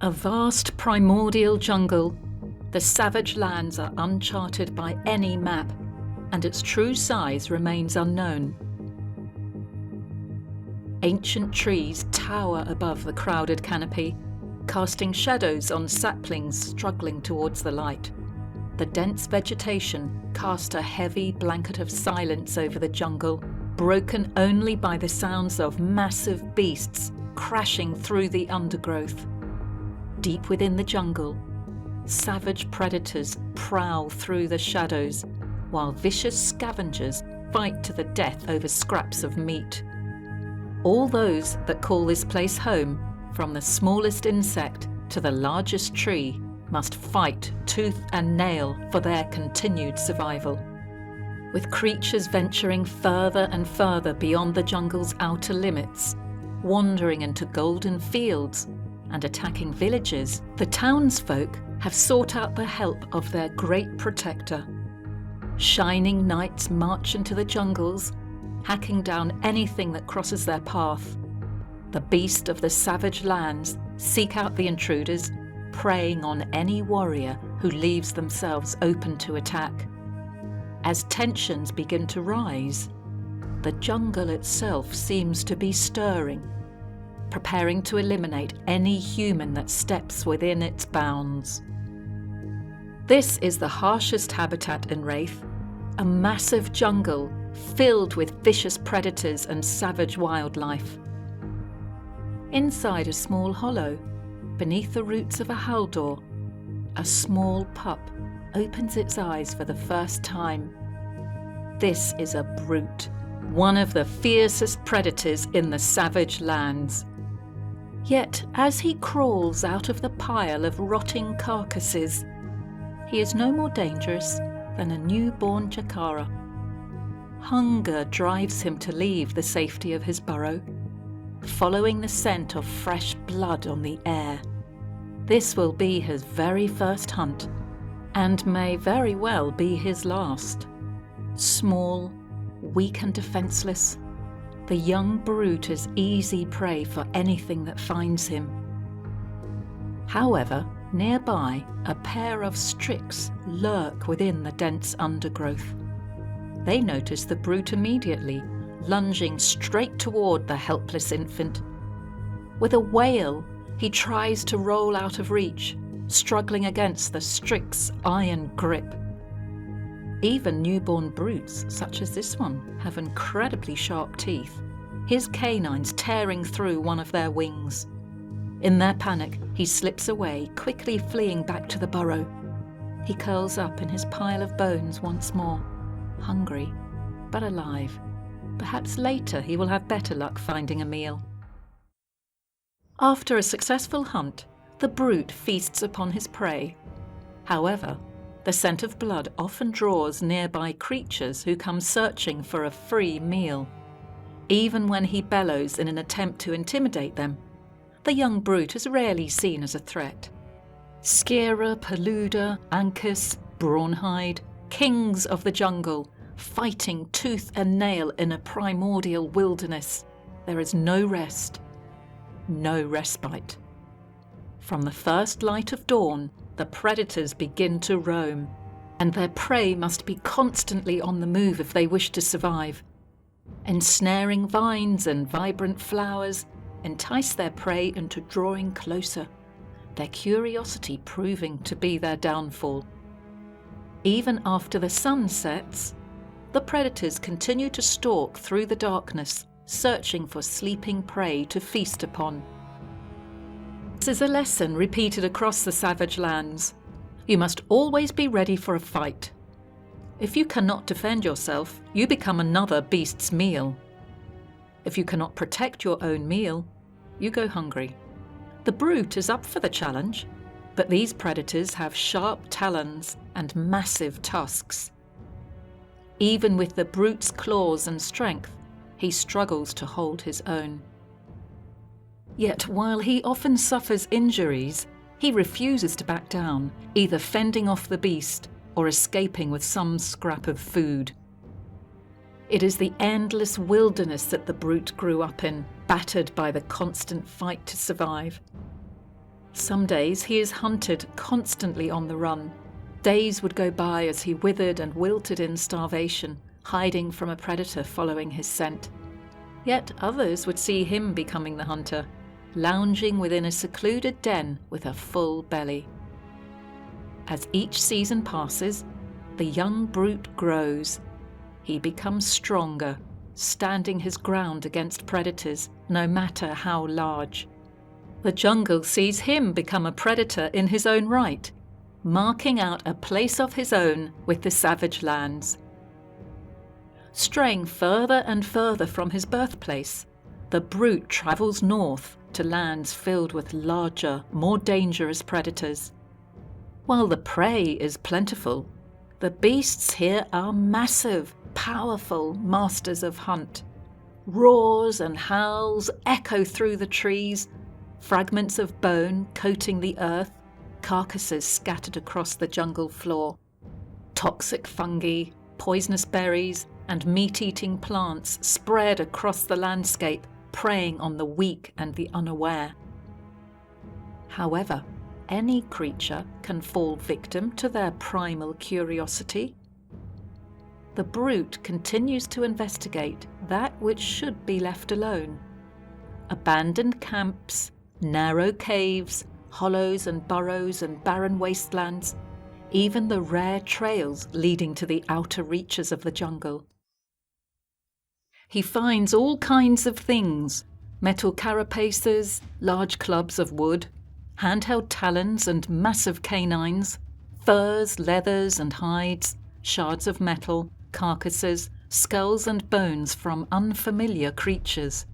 A vast primordial jungle. The savage lands are uncharted by any map, and its true size remains unknown. Ancient trees tower above the crowded canopy, casting shadows on saplings struggling towards the light. The dense vegetation cast a heavy blanket of silence over the jungle, broken only by the sounds of massive beasts crashing through the undergrowth. Deep within the jungle, savage predators prowl through the shadows, while vicious scavengers fight to the death over scraps of meat. All those that call this place home, from the smallest insect to the largest tree, must fight tooth and nail for their continued survival. With creatures venturing further and further beyond the jungle's outer limits, wandering into golden fields and attacking villages, the townsfolk have sought out the help of their great protector. Shining knights march into the jungles, hacking down anything that crosses their path. The beast of the savage lands seek out the intruders, preying on any warrior who leaves themselves open to attack. As tensions begin to rise, the jungle itself seems to be stirring, preparing to eliminate any human that steps within its bounds. This is the harshest habitat in Wraith, a massive jungle filled with vicious predators and savage wildlife. Inside a small hollow, beneath the roots of a haldor, a small pup opens its eyes for the first time. This is a brute, one of the fiercest predators in the savage lands. Yet, as he crawls out of the pile of rotting carcasses, he is no more dangerous than a newborn jakara. Hunger drives him to leave the safety of his burrow, following the scent of fresh blood on the air. This will be his very first hunt, and may very well be his last. Small, weak and defenceless, the young brute is easy prey for anything that finds him. However, nearby, a pair of strix lurk within the dense undergrowth. They notice the brute immediately, lunging straight toward the helpless infant. With a wail, he tries to roll out of reach, struggling against the strix iron grip. Even newborn brutes, such as this one, have incredibly sharp teeth, his canines tearing through one of their wings. In their panic, he slips away, quickly fleeing back to the burrow. He curls up in his pile of bones once more, hungry, but alive. Perhaps later he will have better luck finding a meal. After a successful hunt, the brute feasts upon his prey. However, the scent of blood often draws nearby creatures who come searching for a free meal. Even when he bellows in an attempt to intimidate them, the young brute is rarely seen as a threat. Skira, Paluda, Ankus, Brawnhide, kings of the jungle, fighting tooth and nail in a primordial wilderness. There is no rest, no respite. From the first light of dawn, the predators begin to roam, and their prey must be constantly on the move if they wish to survive. Ensnaring vines and vibrant flowers entice their prey into drawing closer, their curiosity proving to be their downfall. Even after the sun sets, the predators continue to stalk through the darkness, searching for sleeping prey to feast upon. This is a lesson repeated across the savage lands. You must always be ready for a fight. If you cannot defend yourself, you become another beast's meal. If you cannot protect your own meal, you go hungry. The brute is up for the challenge, but these predators have sharp talons and massive tusks. Even with the brute's claws and strength, he struggles to hold his own. Yet while he often suffers injuries, he refuses to back down, either fending off the beast or escaping with some scrap of food. It is the endless wilderness that the brute grew up in, battered by the constant fight to survive. Some days he is hunted, constantly on the run. Days would go by as he withered and wilted in starvation, hiding from a predator following his scent. Yet others would see him becoming the hunter, lounging within a secluded den with a full belly. As each season passes, the young brute grows. He becomes stronger, standing his ground against predators, no matter how large. The jungle sees him become a predator in his own right, marking out a place of his own with the savage lands. Straying further and further from his birthplace, the brute travels north to lands filled with larger, more dangerous predators. While the prey is plentiful, the beasts here are massive, powerful masters of hunt. Roars and howls echo through the trees, fragments of bone coating the earth, carcasses scattered across the jungle floor. Toxic fungi, poisonous berries, and meat-eating plants spread across the landscape, preying on the weak and the unaware. However, any creature can fall victim to their primal curiosity. The brute continues to investigate that which should be left alone. Abandoned camps, narrow caves, hollows and burrows and barren wastelands, even the rare trails leading to the outer reaches of the jungle. He finds all kinds of things: metal carapaces, large clubs of wood, handheld talons and massive canines, furs, leathers and hides, shards of metal, carcasses, skulls and bones from unfamiliar creatures.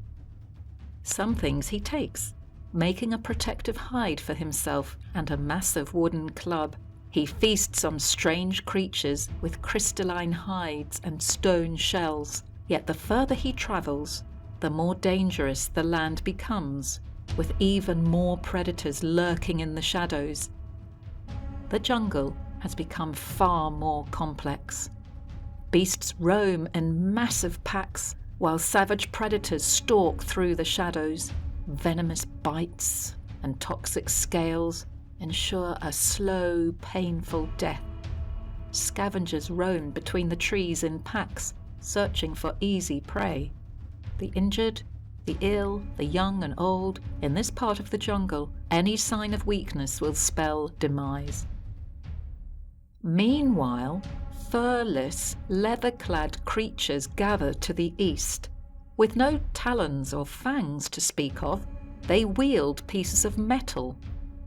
Some things he takes, making a protective hide for himself and a massive wooden club. He feasts on strange creatures with crystalline hides and stone shells. Yet the further he travels, the more dangerous the land becomes, with even more predators lurking in the shadows. The jungle has become far more complex. Beasts roam in massive packs, while savage predators stalk through the shadows. Venomous bites and toxic scales ensure a slow, painful death. Scavengers roam between the trees in packs, searching for easy prey. The injured, the ill, the young and old, in this part of the jungle, any sign of weakness will spell demise. Meanwhile, furless, leather-clad creatures gather to the east. With no talons or fangs to speak of, they wield pieces of metal,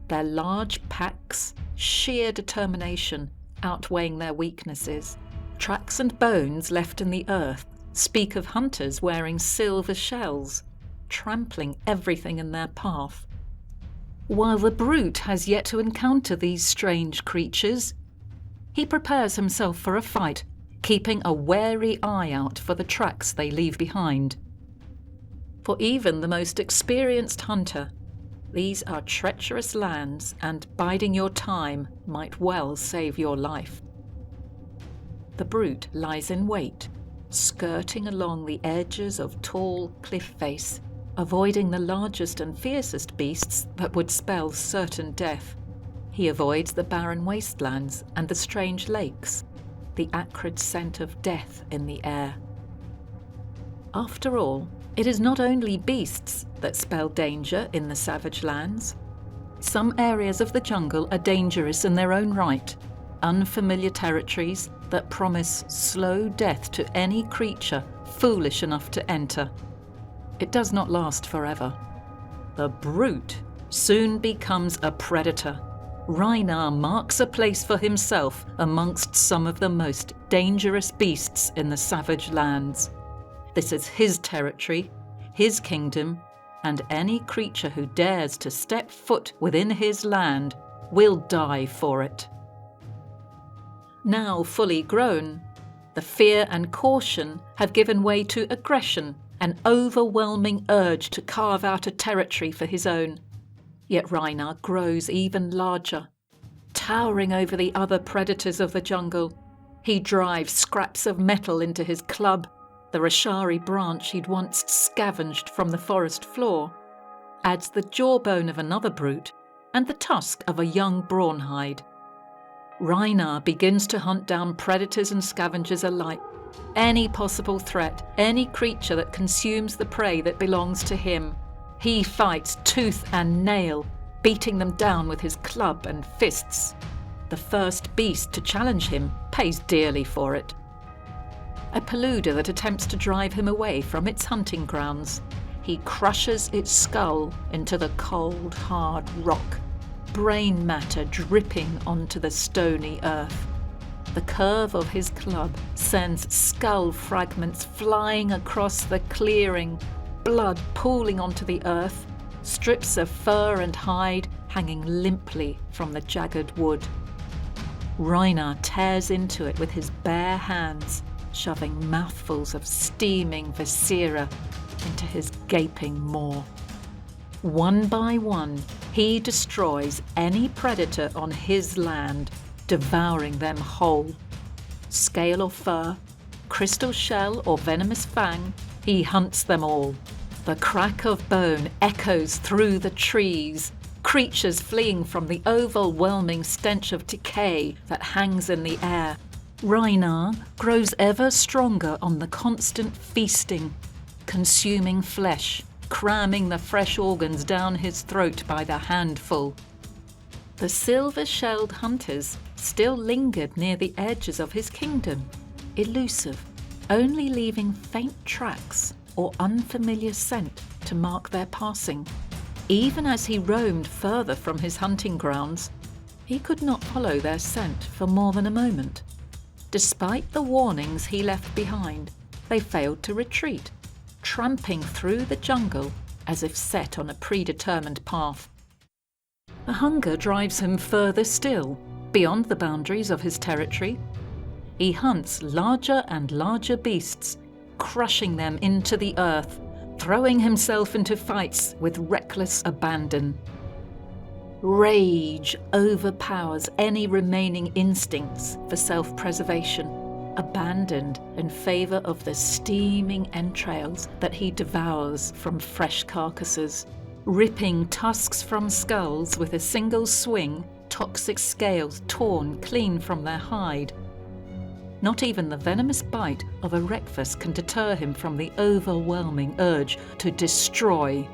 their large packs, sheer determination outweighing their weaknesses. Tracks and bones left in the earth speak of hunters wearing silver shells, trampling everything in their path. While the brute has yet to encounter these strange creatures, he prepares himself for a fight, keeping a wary eye out for the tracks they leave behind. For even the most experienced hunter, these are treacherous lands, and biding your time might well save your life. The brute lies in wait, skirting along the edges of tall cliff face, avoiding the largest and fiercest beasts that would spell certain death. He avoids the barren wastelands and the strange lakes, the acrid scent of death in the air. After all, it is not only beasts that spell danger in the savage lands. Some areas of the jungle are dangerous in their own right, unfamiliar territories that promise slow death to any creature foolish enough to enter. It does not last forever. The brute soon becomes a predator. Rhinar marks a place for himself amongst some of the most dangerous beasts in the savage lands. This is his territory, his kingdom, and any creature who dares to step foot within his land will die for it. Now fully grown, the fear and caution have given way to aggression, an overwhelming urge to carve out a territory for his own. Yet Rhinar grows even larger. Towering over the other predators of the jungle, he drives scraps of metal into his club, the rashari branch he'd once scavenged from the forest floor, adds the jawbone of another brute, and the tusk of a young brawnhide. Rhinar begins to hunt down predators and scavengers alike, any possible threat, any creature that consumes the prey that belongs to him. He fights tooth and nail, beating them down with his club and fists. The first beast to challenge him pays dearly for it. A paluda that attempts to drive him away from its hunting grounds. He crushes its skull into the cold, hard rock, brain matter dripping onto the stony earth. The curve of his club sends skull fragments flying across the clearing, blood pooling onto the earth, strips of fur and hide hanging limply from the jagged wood. Rhinar tears into it with his bare hands, shoving mouthfuls of steaming viscera into his gaping maw. One by one, he destroys any predator on his land, devouring them whole. Scale or fur, crystal shell or venomous fang, he hunts them all. The crack of bone echoes through the trees, creatures fleeing from the overwhelming stench of decay that hangs in the air. Rhinar grows ever stronger on the constant feasting, consuming flesh, cramming the fresh organs down his throat by the handful. The silver-shelled hunters still lingered near the edges of his kingdom, elusive, only leaving faint tracks or unfamiliar scent to mark their passing. Even as he roamed further from his hunting grounds, he could not follow their scent for more than a moment. Despite the warnings he left behind, they failed to retreat, tramping through the jungle as if set on a predetermined path. The hunger drives him further still, beyond the boundaries of his territory. He hunts larger and larger beasts, crushing them into the earth, throwing himself into fights with reckless abandon. Rage overpowers any remaining instincts for self-preservation, abandoned in favour of the steaming entrails that he devours from fresh carcasses. Ripping tusks from skulls with a single swing, toxic scales torn clean from their hide. Not even the venomous bite of a recvus can deter him from the overwhelming urge to destroy.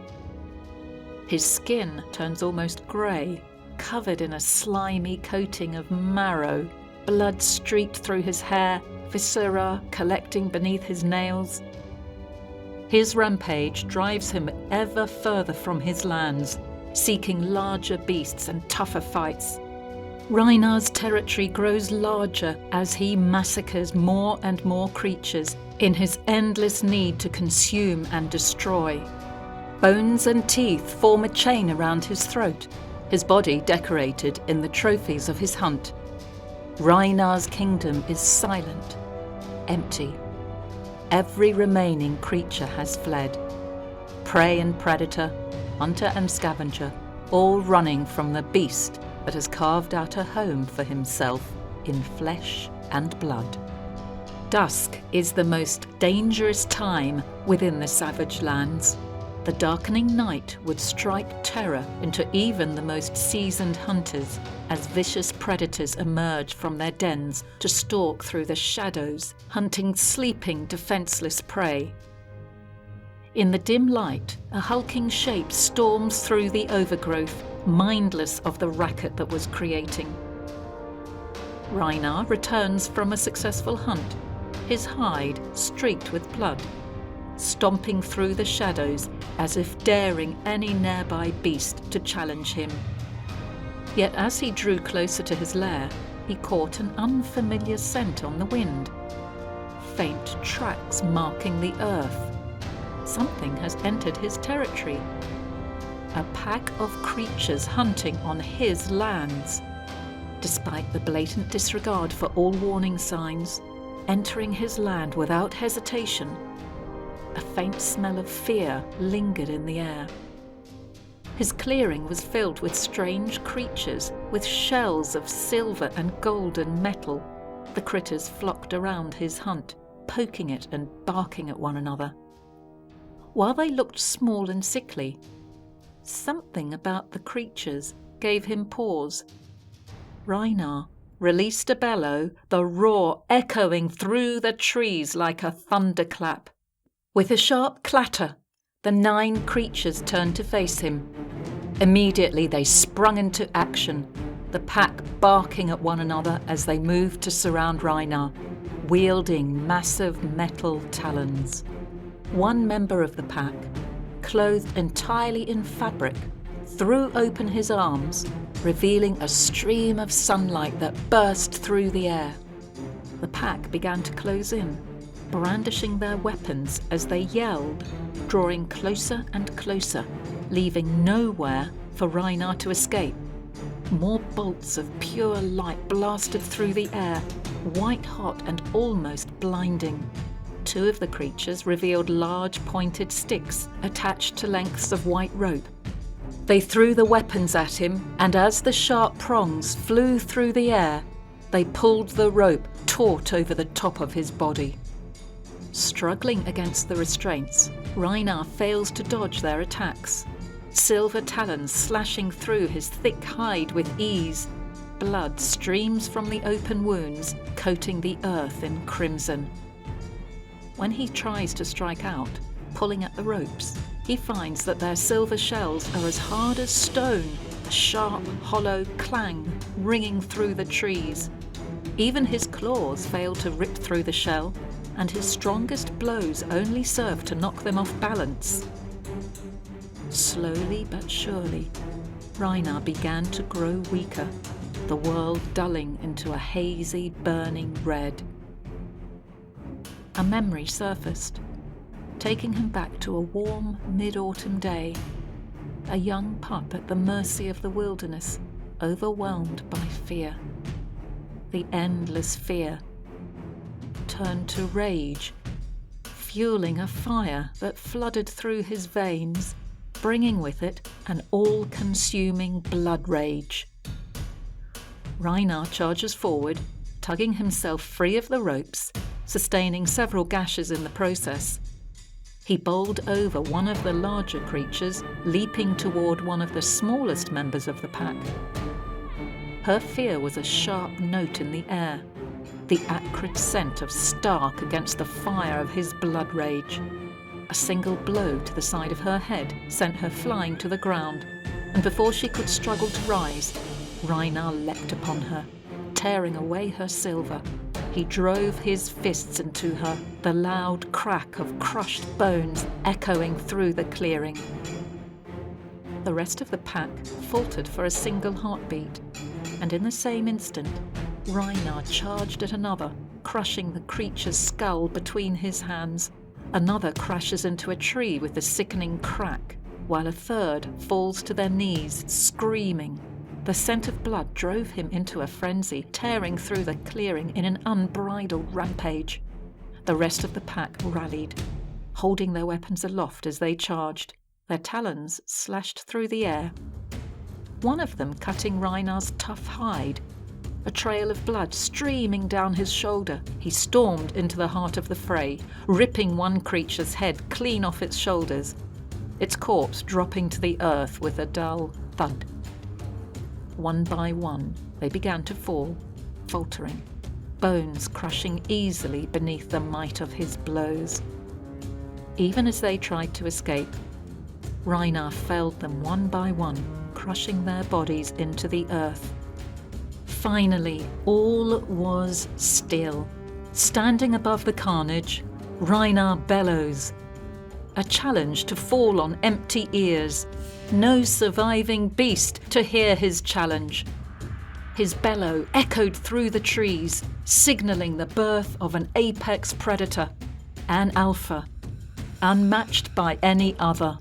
His skin turns almost grey, covered in a slimy coating of marrow, blood streaked through his hair, viscera collecting beneath his nails. His rampage drives him ever further from his lands, seeking larger beasts and tougher fights. Rhinar's territory grows larger as he massacres more and more creatures in his endless need to consume and destroy. Bones and teeth form a chain around his throat, his body decorated in the trophies of his hunt. Rhinar's kingdom is silent, empty. Every remaining creature has fled. Prey and predator, hunter and scavenger, all running from the beast that has carved out a home for himself in flesh and blood. Dusk is the most dangerous time within the savage lands. The darkening night would strike terror into even the most seasoned hunters as vicious predators emerge from their dens to stalk through the shadows, hunting sleeping, defenseless prey. In the dim light, a hulking shape storms through the overgrowth, mindless of the racket that was creating. Rhinar returns from a successful hunt, his hide streaked with blood, stomping through the shadows as if daring any nearby beast to challenge him. Yet as he drew closer to his lair, he caught an unfamiliar scent on the wind. Faint tracks marking the earth. Something has entered his territory. A pack of creatures hunting on his lands. Despite the blatant disregard for all warning signs, entering his land without hesitation, a faint smell of fear lingered in the air. His clearing was filled with strange creatures, with shells of silver and golden metal. The critters flocked around his hunt, poking it and barking at one another. While they looked small and sickly, something about the creatures gave him pause. Rhinar released a bellow, the roar echoing through the trees like a thunderclap. With a sharp clatter, the 9 creatures turned to face him. Immediately they sprung into action, the pack barking at one another as they moved to surround Rhinar, wielding massive metal talons. One member of the pack, clothed entirely in fabric, threw open his arms, revealing a stream of sunlight that burst through the air. The pack began to close in, brandishing their weapons as they yelled, drawing closer and closer, leaving nowhere for Rhinar to escape. More bolts of pure light blasted through the air, white hot and almost blinding. 2 of the creatures revealed large pointed sticks attached to lengths of white rope. They threw the weapons at him, and as the sharp prongs flew through the air, they pulled the rope taut over the top of his body. Struggling against the restraints, Rhinar fails to dodge their attacks. Silver talons slashing through his thick hide with ease. Blood streams from the open wounds, coating the earth in crimson. When he tries to strike out, pulling at the ropes, he finds that their silver shells are as hard as stone, a sharp, hollow clang ringing through the trees. Even his claws fail to rip through the shell, and his strongest blows only serve to knock them off balance. Slowly but surely, Rhinar began to grow weaker, the world dulling into a hazy, burning red. A memory surfaced, taking him back to a warm mid-autumn day, a young pup at the mercy of the wilderness, overwhelmed by fear. The endless fear turned to rage, fueling a fire that flooded through his veins, bringing with it an all-consuming blood rage. Rhinar charges forward, tugging himself free of the ropes, sustaining several gashes in the process. He bowled over one of the larger creatures, leaping toward one of the smallest members of the pack. Her fear was a sharp note in the air, the acrid scent of stark against the fire of his blood rage. A single blow to the side of her head sent her flying to the ground, and before she could struggle to rise, Rhinar leapt upon her, tearing away her silver. He drove his fists into her, the loud crack of crushed bones echoing through the clearing. The rest of the pack faltered for a single heartbeat, and in the same instant, Rhinar charged at another, crushing the creature's skull between his hands. Another crashes into a tree with a sickening crack, while a third falls to their knees, screaming. The scent of blood drove him into a frenzy, tearing through the clearing in an unbridled rampage. The rest of the pack rallied, holding their weapons aloft as they charged, their talons slashed through the air. One of them cutting Rhinar's tough hide, a trail of blood streaming down his shoulder. He stormed into the heart of the fray, ripping one creature's head clean off its shoulders, its corpse dropping to the earth with a dull thud. One by one, they began to fall, faltering, bones crushing easily beneath the might of his blows. Even as they tried to escape, Rhinar felled them one by one, crushing their bodies into the earth. Finally, all was still. Standing above the carnage, Rhinar bellows. A challenge to fall on empty ears. No surviving beast to hear his challenge. His bellow echoed through the trees, signalling the birth of an apex predator, an alpha, unmatched by any other.